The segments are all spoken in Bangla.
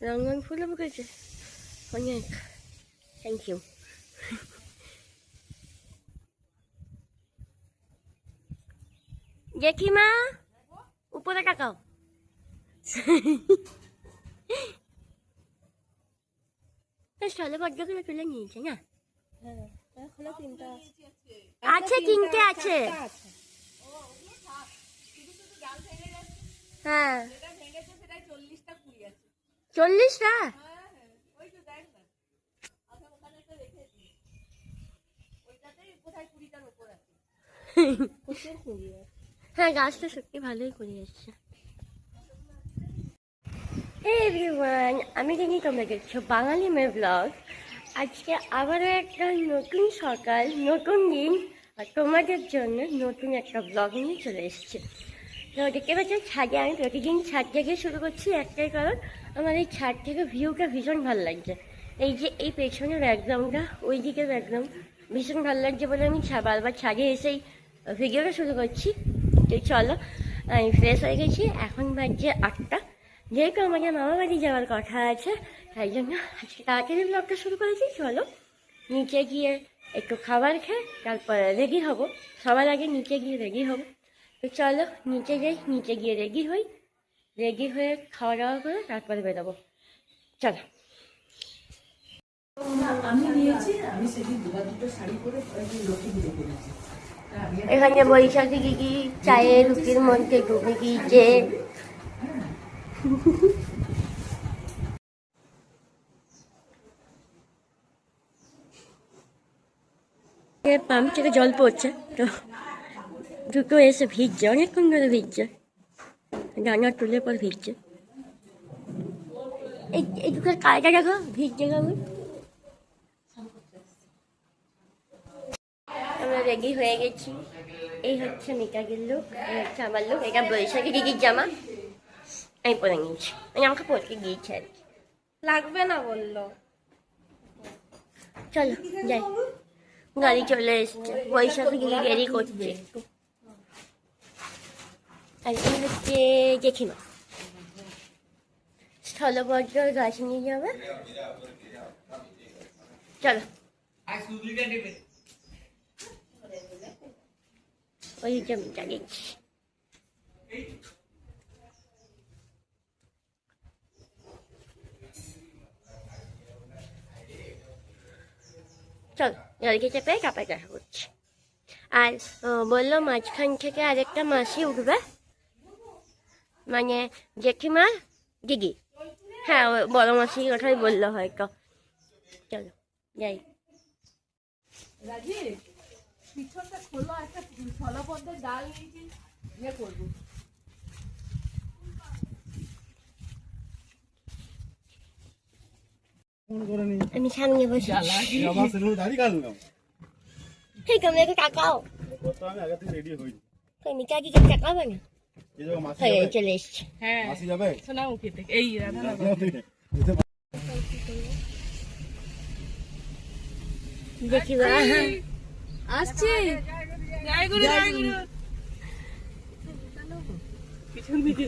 রং রং ফুলও ফুটেছে অনেক। Thank you. জেঠিমা উপরে তাকাও। স্থলপদ্মগুলো তুলে নিয়েছে না? আছে, তিনটে আছে। হ্যাঁ 40টা। হ্যাঁ গাছটা সত্যি ভালোই করে যাচ্ছে। এভরিওয়ান, আমি জানি তোমরা দেখছো বাঙালি মেয়ে ব্লগ। আজকে আবারও একটা নতুন সকাল, নতুন দিন, আর তোমাদের জন্য নতুন একটা ব্লগ নিয়ে চলে এসেছে। তো দেখতে পাচ্ছি ছাদে, আমি প্রতিদিন ছাদ থেকে শুরু করছি, একটাই কারণ আমার এই ছাদ থেকে ভিউটা ভীষণ ভালো লাগছে। এই যে এই পেছনের ব্যাকগ্রাউন্ডটা, ওই দিকের ব্যাকগ্রাউন্ড ভীষণ ভালো লাগছে বলে আমি বারবার ছাদে এসেই ভিডিওটা শুরু করছি। তো চলো, আমি ফ্রেশ হয়ে গেছি, এখন বাজছে 8টা। যেহেতু আমাদের মামা বাড়ি যাওয়ার কথা আছে, তাই জন্য আজকে তাড়াতাড়ি ব্লগটা শুরু করেছি। চলো নিচে গিয়ে একটু খাবার খেয়ে তারপরে রেডি হব। সবার আগে নিচে গিয়ে রেডি হব। তো চলো নিচে যাই, নিচে গিয়ে রেডি হই, রেডি হয়ে খাওয়া দাওয়া করে তারপরে বেরোবো। চলো। এখানে বৈশাখী দিদি চায়ের রুটির মধ্যে ডুবে গিয়েছে। পাম্প থেকে জল পড়ছে, তো দুটো এসে ভিজছে, অনেকক্ষণ ধরে ভিজছে, ডানা তুলে পর ভিজছে। এই দুটো কাজটা দেখো ভিজছে কেমন। আমরা রেডি হয়ে গেছি। এই হচ্ছে মিতাগের লোক, এই হচ্ছে আমার লোক। এটা বৈশাখী দিদির জামা, আমি পরে নিয়েছি, মানে আমাকে পরতে গিয়েছে আর কি। লাগবে না বললো। চলো যাই, গাড়ি চলে এসছে, বৈশাখী দিদি রেডি করছে একটু। আর এই হচ্ছে জেঠিমা, স্থলপদ্মর গাছ নিয়ে যাবে। চলো ওই জমিটা দেখছি। চল জলকে চেপে কাপায় দেখা করছি। আর বললো মাঝখান থেকে আরেকটা মাসি উঠবে, মানে জেঠিমা দিদি। হ্যাঁ বড় মাসি কথাই বললো হয়তো। চলো যাই। পিছনটা খোলো, একটা স্থলপদ্মের ডাল নিয়েছি, ইয়ে করবো। আমি সামনে বসে টাকাও টাকাবো না, চলে এসছি। দেখি আসছি। পিছন দিকে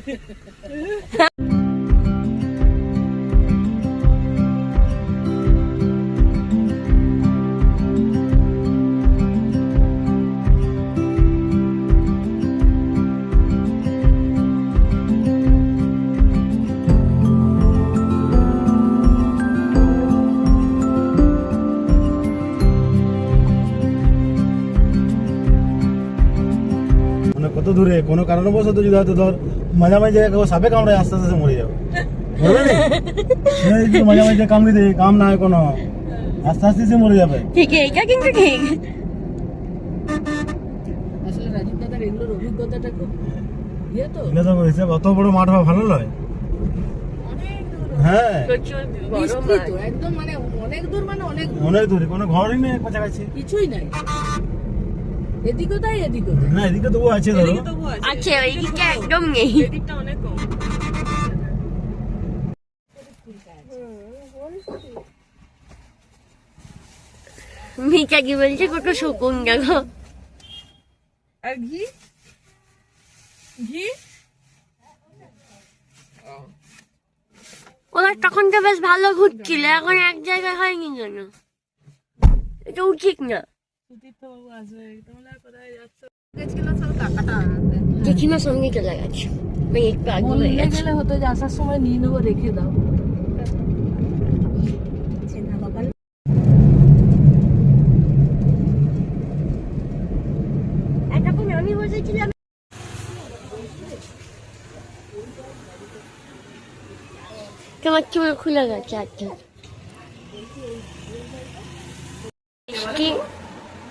কত দূরে কোনো কারণবশত যদি হয়তো ধর মাঝামাঝি জায়গায় সাপে কামড়ায় আস্তে আস্তে মরে যাবে, মাঝামাঝি কামড়ি দেয়, কাম না হয় কোনো আস্তে আস্তে সে মরে যাবে। ঠিক এটা কিন্তু ঠিক। আসলে রাজীব দাদার এগুলোর অভিজ্ঞতাটা খুব ইয়ে তো। হিসাব অত বড় মাঠ হওয়া ভালো নয়। হ্যাঁ বিস্তৃত একদম, মানে অনেক দূর, মানে অনেক দূরে, কোনো ঘরই নেই কাছাকাছি, কিছুই নাই। এদিকে তাই এদিকে না, এদিকে তবু আছে, ধরো আছে, ওই দিকটা একদম নেই। এদিকটা অনেক কম। মিকা কি বলছে কত শকুন দেখো। আর ঘি ঘি ওরা তখন তো বেশ ভালো ঘুরছিল, এখন এক জায়গায় হয়নি কেন? এটা উচিত না। সুতীর্থবাবু আসবে, তোমরা কোথায় যাচ্ছ? গেছিল সব টাকাটা আনতে। জেঠিমার সঙ্গে চলে গেছে, আমি একটু আগে হয়ে বললে গেছে। গেলে হতো যে আসার সময় নিয়ে নেবো, রেখে দাও। এখন আমি বসেছিলাম, তোমার চুল খুলে গেছে। আচ্ছা,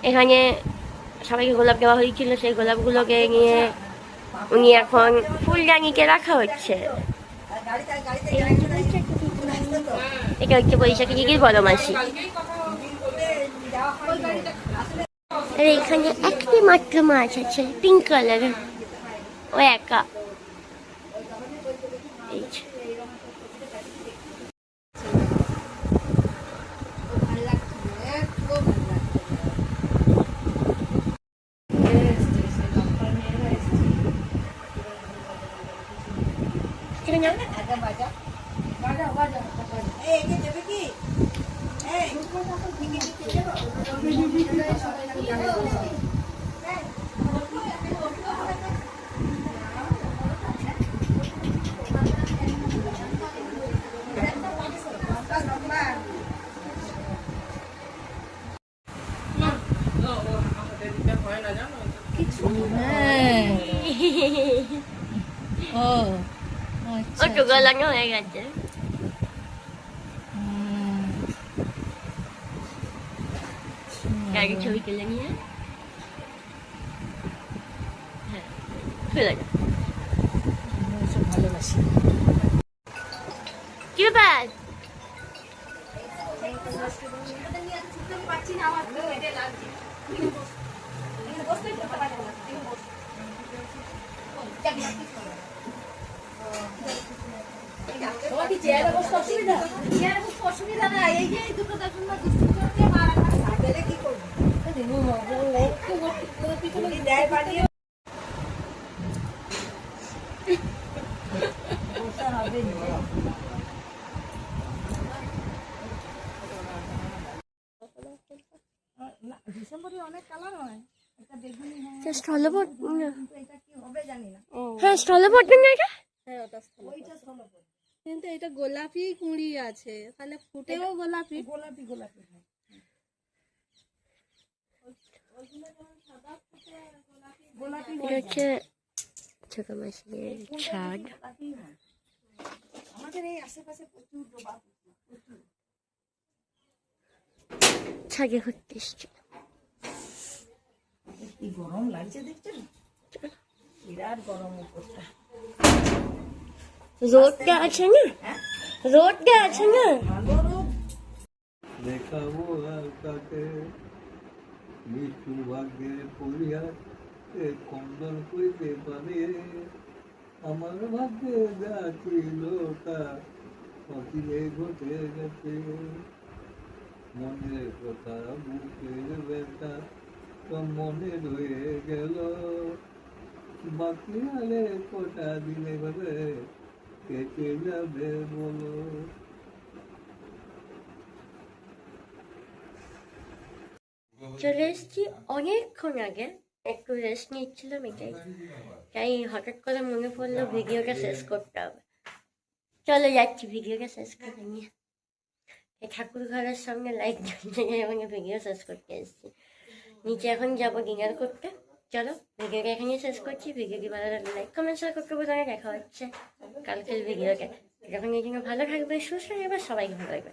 এখানে সবাইকে গোলাপ দেওয়া হয়েছিল, সেই গোলাপগুলোকে নিয়ে উনি এখন ফুলদানিতে রাখা হচ্ছে। এটা হচ্ছে বৈশাখী দিদির বড় মাসি। আর এখানে একটি মাত্র মাছ আছে, পিঙ্ক কালারের, ও একা। এই যে। ঠিক আছে? ও তো গলানো হয়ে গেছে। আগে ছবি তুলে নিয়ে ভালোবাসি। কি ব্যাপার? অসুবিধা না, এই যে দুটো দেখুন না, দুষ্টু করছে, মারা খাবে কি করবো? ডিসেম্বরে অনেক কালার হয়, এটা বেগুনি হয়, স্থলপট, এটা কি হবে জানি না। হ্যাঁ স্থলপট না এটা? হ্যাঁ ওটা স্থলপদ্ম, কিন্তু এটা গোলাপি কুঁড়ি আছে, তাহলে ফুটেও গোলাপি গোলাপি গোলাপি হয়। এটা হচ্ছে ছোট মাসির ছাদ। আমাদের এই আশেপাশে প্রচুর ডোবা, প্রচুর। ছাদে ঘুরতে এসছে। কি গরম লাগছে দেখছেন, বিরাট গরম উপরটা। রোডটা আছে না, রোডটা আছে না। দেখাবো আর কাকে মৃত্যু ভাগ্যের পরিহার খণ্ডন করিতে পারে। আমার ভাগ্যে যা ছিল তা অচিরে ঘটে গেছে। মনের কথা বুকের ব্যথা তো মনে রয়ে গেল। বাকি আলে কটা দিনে ভাবে কেটে যাবে বলো। চলে এসেছি অনেকক্ষণ আগে, একটু রেস্ট নিচ্ছিলাম, এটাই। তাই হঠাৎ করে মনে পড়লো ভিডিওটা শেষ করতে হবে। চলে যাচ্ছি ভিডিওটা শেষ করে নিয়ে। এই ঠাকুর ঘরের সামনে লাইট জ্বলছে, এবং ভিডিও শেষ করতে এসেছি। নিচে এখন যাবো ডিনার করতে। চলো ভিডিওটা এখানে শেষ করছি। ভিডিওটি ভালো লাগলে লাইক কমেন্ট শেয়ার করতে বোঝানো। দেখা হচ্ছে কালকের ভিডিওটা। যখন এই জন্য ভালো থাকবে, সুস্থ থাকবে, সবাইকে ভালো লাগবে।